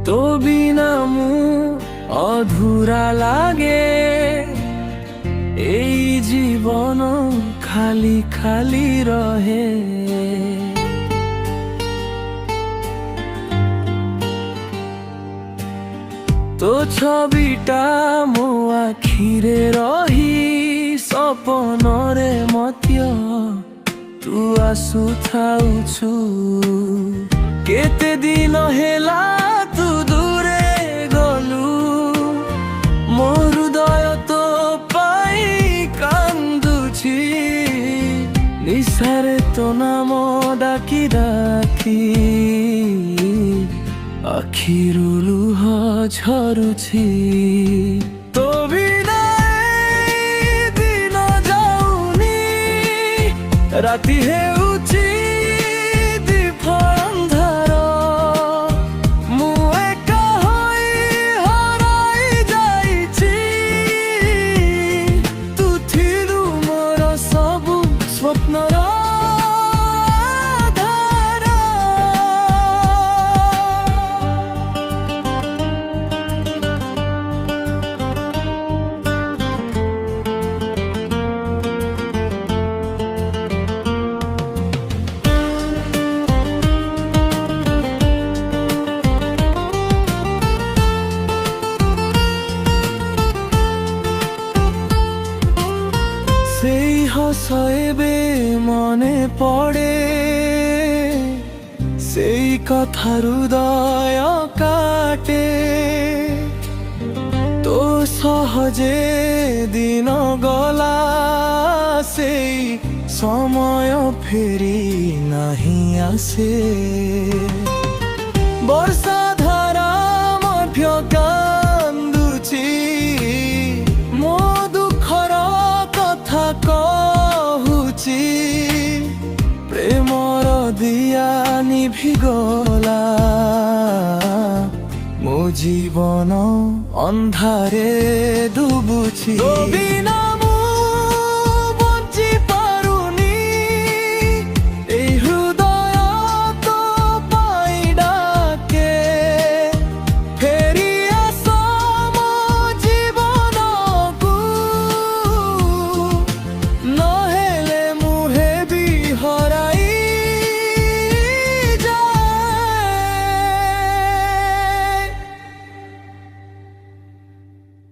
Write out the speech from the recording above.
তো বিনা মু অধুরা লাগে, এই জীবন খালি খালি রহে। তো ছবিটা ମୋ ଆଖିରେ ରହି ସପନରେ ମଧ୍ୟ ତୁ ଆସୁଥାଉଛୁ। କେତେ ଦିନ ହେଲା ତୁ ଦୂରେ ଗଲୁ, ମୋ ହୃଦୟ ତୋ ପାଇଁ କାନ୍ଦୁଛି। ନିଶାରେ ତୋ ନାମ ଡାକି ଡାକି ଆଖିରୁ ଲୁହ ଝରୁଛି। ତୋ ବିନା ଏଇ ଦିନ ଯାଉନି, ରାତି ହେଉଛି ଦୀପ ଅନ୍ଧାର। ମୁଁ ଏକା ହୋଇ ହରାଇ ଯାଇଛି, ତୁ ଥିଲୁ ମୋର ସବୁ ସ୍ୱପ୍ନର সেই হস ଏବେ মনে পড়ে, সেই কথা হৃদয় কাটে। তো সহজে দিন গলা, সেই সময় ফেরি নাহি আসে। বর্ষা ধারা ମଧ୍ୟ কান্দুছি, ମୋ ଦୁଃଖର କଥା କହୁଛି। ପ୍ରେମର ଦିଆ ନିଭିଗଲା, ମୋ ଜୀବନ ଅନ୍ଧାରେ ଡୁବୁଛି। ତୋ ବିନା